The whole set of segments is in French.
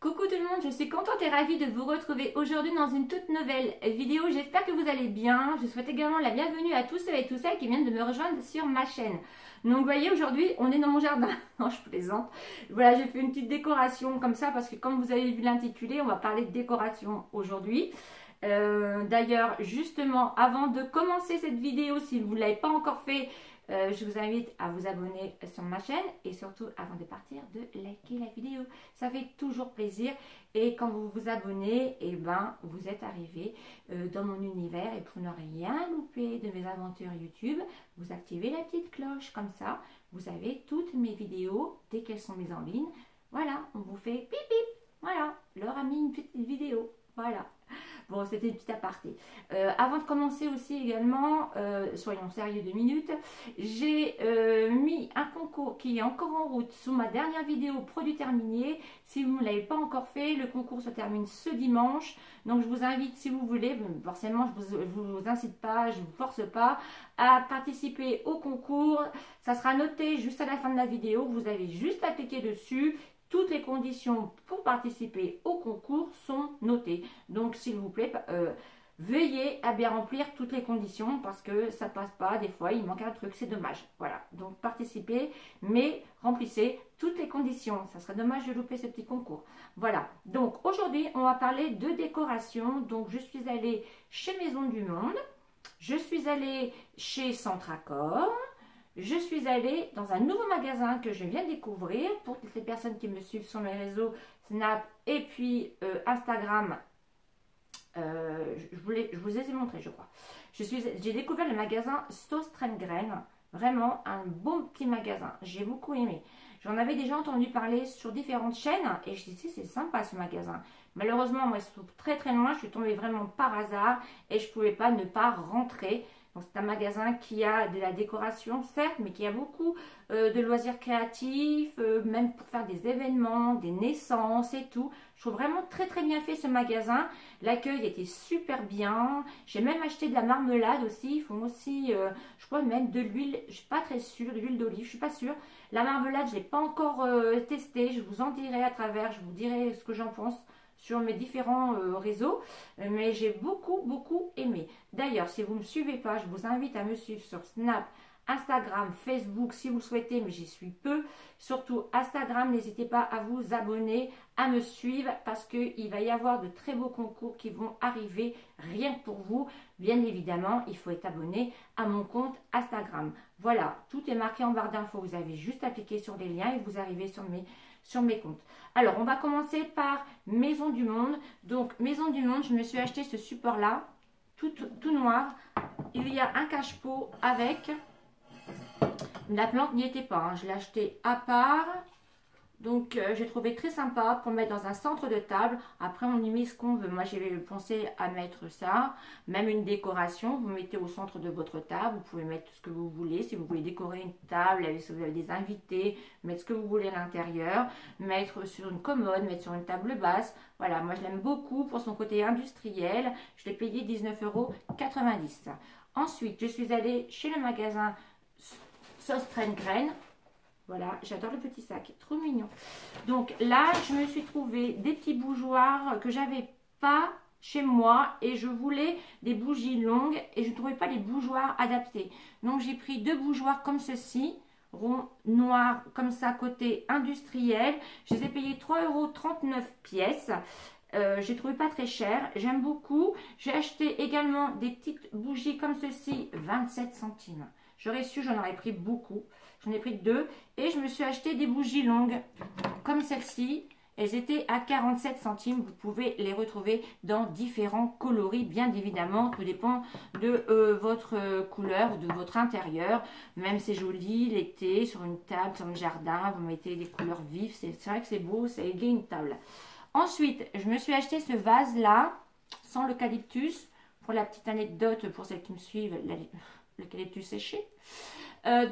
Coucou tout le monde, je suis contente et ravie de vous retrouver aujourd'hui dans une toute nouvelle vidéo. J'espère que vous allez bien. Je souhaite également la bienvenue à tous ceux et toutes celles qui viennent de me rejoindre sur ma chaîne. Donc vous voyez, aujourd'hui on est dans mon jardin. Non, je plaisante. Voilà, j'ai fait une petite décoration comme ça parce que comme vous avez vu l'intitulé, on va parler de décoration aujourd'hui. D'ailleurs, justement, avant de commencer cette vidéo, si vous ne l'avez pas encore fait, je vous invite à vous abonner sur ma chaîne et surtout avant de partir de liker la vidéo. Ça fait toujours plaisir et quand vous vous abonnez, et ben, vous êtes arrivé dans mon univers et pour ne rien louper de mes aventures YouTube, vous activez la petite cloche comme ça. Vous avez toutes mes vidéos dès qu'elles sont mises en ligne. Voilà, on vous fait pip pip. Voilà, Laure a mis une petite vidéo. Voilà. Bon, c'était une petite aparté. Avant de commencer aussi également, soyons sérieux 2 minutes, j'ai mis un concours qui est encore en route sous ma dernière vidéo produit terminé. Si vous ne l'avez pas encore fait, le concours se termine ce dimanche. Donc je vous invite, si vous voulez, forcément je ne vous incite pas, je ne vous force pas à participer au concours. Ça sera noté juste à la fin de la vidéo. Vous avez juste à cliquer dessus. Toutes les conditions pour participer au concours sont notées. Donc, s'il vous plaît, veuillez à bien remplir toutes les conditions parce que ça passe pas. Des fois, il manque un truc, c'est dommage. Voilà, donc participez, mais remplissez toutes les conditions. Ça serait dommage de louper ce petit concours. Voilà, donc aujourd'hui, on va parler de décoration. Donc, je suis allée chez Maison du Monde. Je suis allée chez Centracor. Je suis allée dans un nouveau magasin que je viens de découvrir. Pour toutes les personnes qui me suivent sur mes réseaux Snap et puis Instagram, je vous ai montré, je crois. J'ai découvert le magasin Sauce Train-Graine. Vraiment un bon petit magasin. J'ai beaucoup aimé. J'en avais déjà entendu parler sur différentes chaînes et je me suis dit c'est sympa ce magasin. Malheureusement, moi, il se trouve très très loin. Je suis tombée vraiment par hasard et je ne pouvais pas ne pas rentrer. C'est un magasin qui a de la décoration, certes, mais qui a beaucoup de loisirs créatifs, même pour faire des événements, des naissances et tout. Je trouve vraiment très très bien fait ce magasin. L'accueil était super bien. J'ai même acheté de la marmelade aussi. Ils font aussi, je crois, même de l'huile. Je ne suis pas très sûre, de l'huile d'olive, je ne suis pas sûre. La marmelade, je ne l'ai pas encore testée. Je vous en dirai à travers, je vous dirai ce que j'en pense sur mes différents réseaux, mais j'ai beaucoup aimé. D'ailleurs, si vous ne me suivez pas, je vous invite à me suivre sur Snap, Instagram, Facebook si vous le souhaitez, mais j'y suis peu. Surtout Instagram, n'hésitez pas à vous abonner, à me suivre parce qu'il va y avoir de très beaux concours qui vont arriver rien que pour vous. Bien évidemment, il faut être abonné à mon compte Instagram. Voilà, tout est marqué en barre d'infos. Vous avez juste à cliquer sur les liens et vous arrivez sur mes comptes. Alors, on va commencer par Maison du Monde. Donc, Maison du Monde, je me suis acheté ce support-là, tout noir. Il y a un cache-pot avec. La plante n'y était pas, hein. Je l'ai acheté à part. Donc, j'ai trouvé très sympa pour mettre dans un centre de table. Après, on y met ce qu'on veut. Moi, j'ai pensé à mettre ça. Même une décoration, vous mettez au centre de votre table. Vous pouvez mettre ce que vous voulez. Si vous voulez décorer une table, si vous avez des invités, mettre ce que vous voulez à l'intérieur. Mettre sur une commode, mettre sur une table basse. Voilà, moi, je l'aime beaucoup pour son côté industriel. Je l'ai payé 19,90 €. Ensuite, je suis allée chez le magasin Sauce Train-Graine. Voilà, j'adore le petit sac, trop mignon. Donc là, je me suis trouvé des petits bougeoirs que j'avais pas chez moi et je voulais des bougies longues et je ne trouvais pas les bougeoirs adaptés. Donc j'ai pris 2 bougeoirs comme ceci, rond noir comme ça côté industriel. Je les ai payés 3,39 € pièce. J'ai trouvé pas très cher, j'aime beaucoup. J'ai acheté également des petites bougies comme ceci, 27 centimes. J'aurais su, j'en aurais pris beaucoup. J'en ai pris 2 et je me suis acheté des bougies longues comme celle-ci. Elles étaient à 47 centimes. Vous pouvez les retrouver dans différents coloris, bien évidemment. Tout dépend de votre couleur, de votre intérieur. Même c'est joli l'été, sur une table, sur le jardin. Vous mettez des couleurs vives. C'est vrai que c'est beau, ça égaye une table. Ensuite, je me suis acheté ce vase-là, sans l'eucalyptus. Pour la petite anecdote, pour celles qui me suivent, l'eucalyptus séché.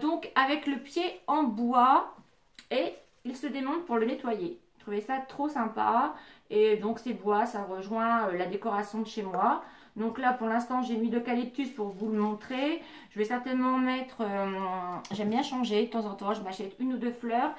Donc avec le pied en bois et il se démonte pour le nettoyer. Je trouvais ça trop sympa et donc ces bois, ça rejoint la décoration de chez moi. Donc là pour l'instant j'ai mis l'eucalyptus pour vous le montrer. Je vais certainement mettre, j'aime bien changer de temps en temps, je m'achète 1 ou 2 fleurs.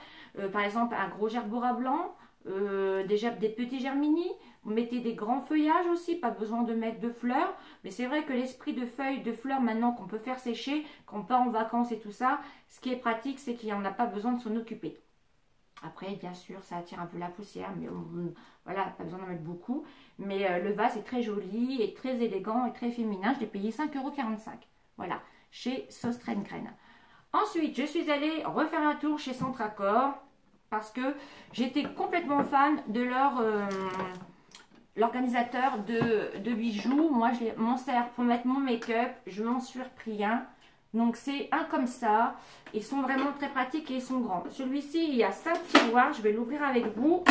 Par exemple un gros gerbera blanc, déjà des petits germinis. Vous mettez des grands feuillages aussi, pas besoin de mettre de fleurs. Mais c'est vrai que l'esprit de feuilles, de fleurs maintenant qu'on peut faire sécher, quand on part en vacances et tout ça, ce qui est pratique, c'est qu'il n'y en a pas besoin de s'en occuper. Après, bien sûr, ça attire un peu la poussière, mais voilà, pas besoin d'en mettre beaucoup. Mais le vase est très joli et très élégant et très féminin. Je l'ai payé 5,45 €. Voilà, chez Sostrencren. Ensuite, je suis allée refaire un tour chez Centracor parce que j'étais complètement fan de leur l'organisateur de bijoux. Moi, je m'en sers pour mettre mon make-up. Je m'en suis repris un. Donc, c'est un comme ça. Ils sont vraiment très pratiques et ils sont grands. Celui-ci, il y a 5 tiroirs. Je vais l'ouvrir avec vous.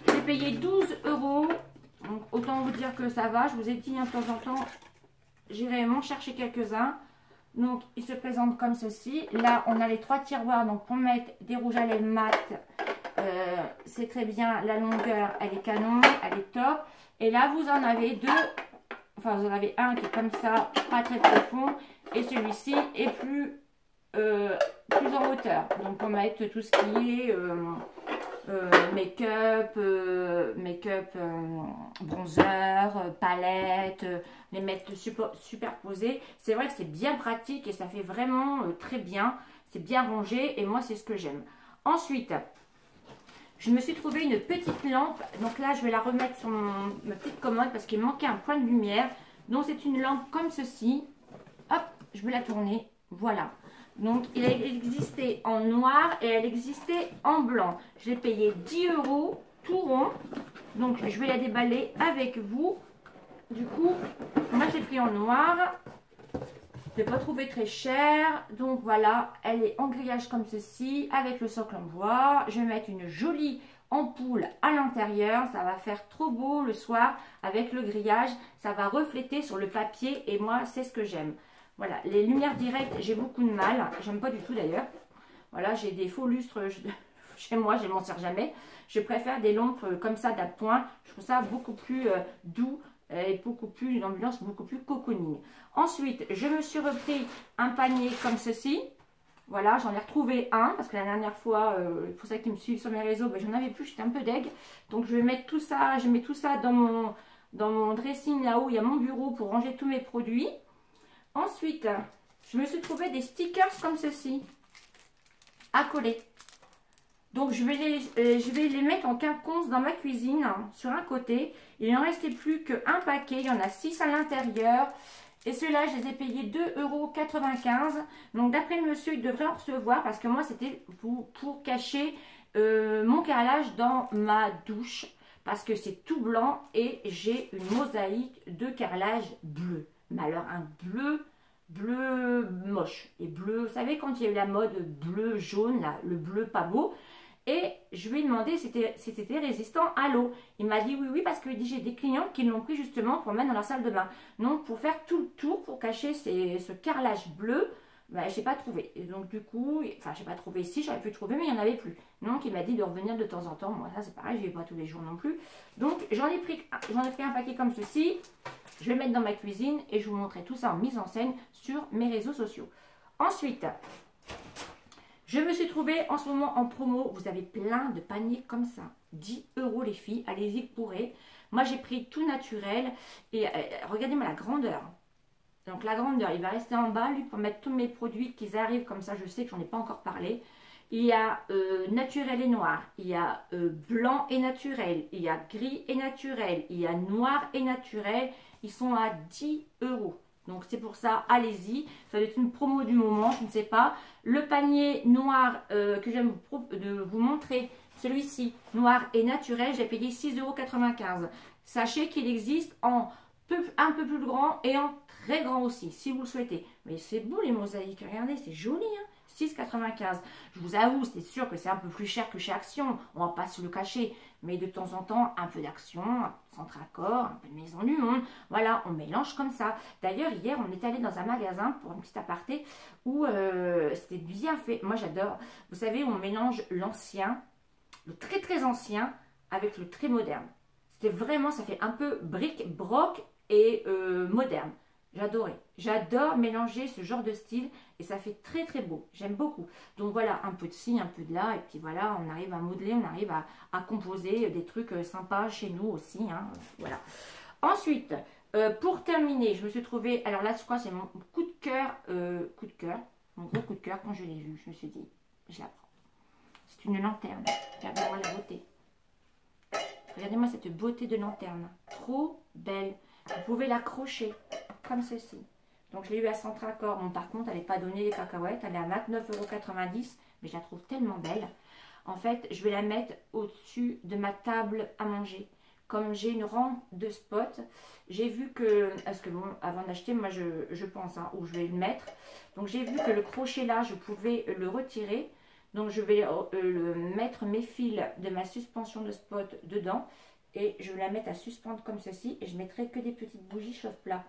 J'ai payé 12 €. Donc, autant vous dire que ça va. Je vous ai dit, de temps en temps, j'irai m'en chercher quelques-uns. Donc, il se présente comme ceci. Là, on a les 3 tiroirs. Donc, pour mettre des rouges à lèvres mat, c'est très bien. La longueur, elle est canon. Elle est top. Et là, vous en avez deux. Enfin, vous en avez un qui est comme ça, pas très profond. Et celui-ci est plus en hauteur. Donc, pour mettre tout ce qui est make-up, bronzer, palette, les mettre superposés. C'est vrai que c'est bien pratique et ça fait vraiment très bien. C'est bien rangé et moi, c'est ce que j'aime. Ensuite, je me suis trouvé une petite lampe. Donc là, je vais la remettre sur ma petite commode parce qu'il manquait un point de lumière. Donc, c'est une lampe comme ceci. Hop, je vais la tourner. Voilà. Donc, il existait en noir et elle existait en blanc. Je l'ai payé 10 € tout rond. Donc, je vais la déballer avec vous. Du coup, moi, j'ai pris en noir. Je ne l'ai pas trouvé très cher. Donc, voilà, elle est en grillage comme ceci avec le socle en bois. Je vais mettre une jolie ampoule à l'intérieur. Ça va faire trop beau le soir avec le grillage. Ça va refléter sur le papier et moi, c'est ce que j'aime. Voilà, les lumières directes, j'ai beaucoup de mal. J'aime pas du tout d'ailleurs. Voilà, j'ai des faux lustres chez moi, je ne m'en sers jamais. Je préfère des lampes comme ça d'appoint. Je trouve ça beaucoup plus doux et beaucoup plus, une ambiance beaucoup plus cocooning. Ensuite, je me suis repris un panier comme ceci. Voilà, j'en ai retrouvé un parce que la dernière fois, pour ceux qui me suivent sur mes réseaux, ben, j'en avais plus, j'étais un peu deg. Donc je vais mettre tout ça, je mets tout ça dans mon dressing là-haut. Il y a mon bureau pour ranger tous mes produits. Ensuite, je me suis trouvé des stickers comme ceci à coller. Donc, je vais les mettre en quinconce dans ma cuisine sur un côté. Il n'en restait plus qu'un paquet. Il y en a 6 à l'intérieur. Et ceux-là, je les ai payés 2,95 €. Donc, d'après le monsieur, il devrait en recevoir parce que moi, c'était pour cacher mon carrelage dans ma douche. Parce que c'est tout blanc et j'ai une mosaïque de carrelage bleu. Mais alors un bleu moche. Et bleu, vous savez quand il y a eu la mode bleu jaune, là, le bleu pas beau. Et je lui ai demandé si c'était résistant à l'eau. Il m'a dit oui, parce que j'ai des clients qui l'ont pris justement pour mettre dans leur salle de bain. Donc pour faire tout le tour, pour cacher ce carrelage bleu, ben, je n'ai pas trouvé. Et donc du coup, enfin je n'ai pas trouvé ici, j'aurais pu trouver, mais il n'y en avait plus. Donc il m'a dit de revenir de temps en temps. Moi ça c'est pareil, je n'y vais pas tous les jours non plus. Donc j'en ai pris un paquet comme ceci. Je vais le mettre dans ma cuisine et je vous montrerai tout ça en mise en scène sur mes réseaux sociaux. Ensuite, je me suis trouvée en ce moment en promo. Vous avez plein de paniers comme ça. 10 € les filles. Allez-y, vous pourrez. Moi, j'ai pris tout naturel. Et regardez-moi la grandeur. Donc, la grandeur, il va rester en bas, lui, pour mettre tous mes produits qu'ils arrivent. Comme ça, je sais que j'en ai pas encore parlé. Il y a naturel et noir. Il y a blanc et naturel. Il y a gris et naturel. Il y a noir et naturel. Ils sont à 10 €. Donc, c'est pour ça, allez-y. Ça va être une promo du moment, je ne sais pas. Le panier noir que j'aime vous montrer, celui-ci, noir et naturel, j'ai payé 6,95 €. Sachez qu'il existe en un peu plus grand et en très grand aussi, si vous le souhaitez. Mais c'est beau les mosaïques, regardez, c'est joli, hein. 6,95 €. Je vous avoue, c'est sûr que c'est un peu plus cher que chez Action, on va pas se le cacher. Mais de temps en temps, un peu d'Action, un peu de Centracor, un peu de Maison du Monde. Voilà, on mélange comme ça. D'ailleurs, hier, on est allé dans un magasin pour une petite aparté où c'était bien fait. Moi, j'adore. Vous savez, on mélange l'ancien, le très très ancien, avec le très moderne. C'était vraiment, ça fait un peu bric-broc et moderne. J'adorais. J'adore mélanger ce genre de style et ça fait très très beau. J'aime beaucoup. Donc voilà, un peu de ci, un peu de là et puis voilà, on arrive à modeler, on arrive à composer des trucs sympas chez nous aussi. Hein, voilà. Ensuite, pour terminer, je me suis trouvée, alors là je crois que c'est mon coup de cœur, mon gros coup de cœur quand je l'ai vu. Je me suis dit, je la prends. C'est une lanterne. Regardez-moi la beauté. Regardez-moi cette beauté de lanterne. Trop belle. Vous pouvez l'accrocher comme ceci. Donc je l'ai eu à Centracor. Bon, par contre, elle n'est pas donnée les cacahuètes. Elle est à 29,90 €. Mais je la trouve tellement belle. En fait, je vais la mettre au-dessus de ma table à manger. Comme j'ai une rampe de spot, j'ai vu que, parce que bon, avant d'acheter, moi je pense hein, où je vais le mettre. Donc j'ai vu que le crochet là, je pouvais le retirer. Donc je vais mettre mes fils de ma suspension de spot dedans. Et je vais la mettre à suspendre comme ceci. Et je mettrai que des petites bougies chauffe-plat.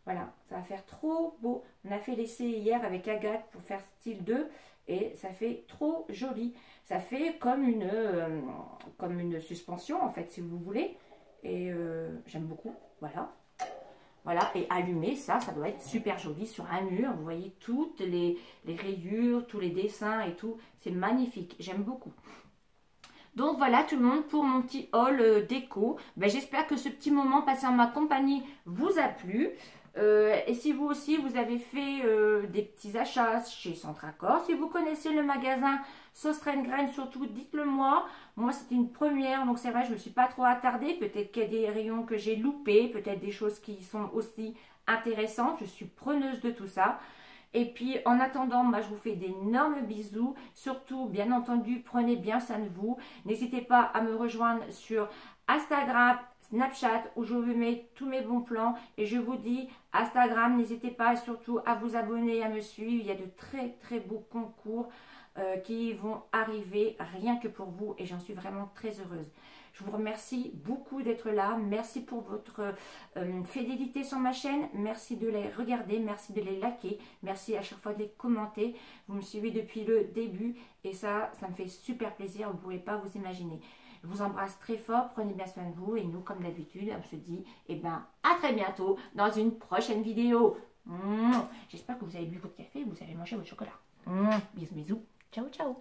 Voilà, ça va faire trop beau. On a fait l'essai hier avec Agathe pour faire style 2. Et ça fait trop joli. Ça fait comme une suspension en fait si vous voulez. Et j'aime beaucoup, voilà. Voilà, et allumer ça doit être super joli sur un mur. Vous voyez toutes les rayures, tous les dessins et tout. C'est magnifique, j'aime beaucoup. Donc voilà tout le monde pour mon petit haul déco. Ben, j'espère que ce petit moment passé en ma compagnie vous a plu. Et si vous aussi vous avez fait des petits achats chez Centracor, si vous connaissez le magasin Sauce Reine Graine surtout, dites-le moi. Moi c'était une première, donc c'est vrai je ne me suis pas trop attardée. Peut-être qu'il y a des rayons que j'ai loupés, peut-être des choses qui sont aussi intéressantes. Je suis preneuse de tout ça. Et puis en attendant, moi je vous fais d'énormes bisous. Surtout, bien entendu, prenez bien soin de vous. N'hésitez pas à me rejoindre sur Instagram, Snapchat où je vous mets tous mes bons plans. Et je vous dis, Instagram, n'hésitez pas surtout à vous abonner, à me suivre. Il y a de très très beaux concours qui vont arriver rien que pour vous. Et j'en suis vraiment très heureuse. Je vous remercie beaucoup d'être là. Merci pour votre fidélité sur ma chaîne. Merci de les regarder. Merci de les liker. Merci à chaque fois de les commenter. Vous me suivez depuis le début. Et ça me fait super plaisir. Vous ne pouvez pas vous imaginer. Je vous embrasse très fort. Prenez bien soin de vous. Et nous, comme d'habitude, on se dit à très bientôt dans une prochaine vidéo. J'espère que vous avez bu votre café et que vous avez mangé votre chocolat. Bisous, bisous. Ciao, ciao.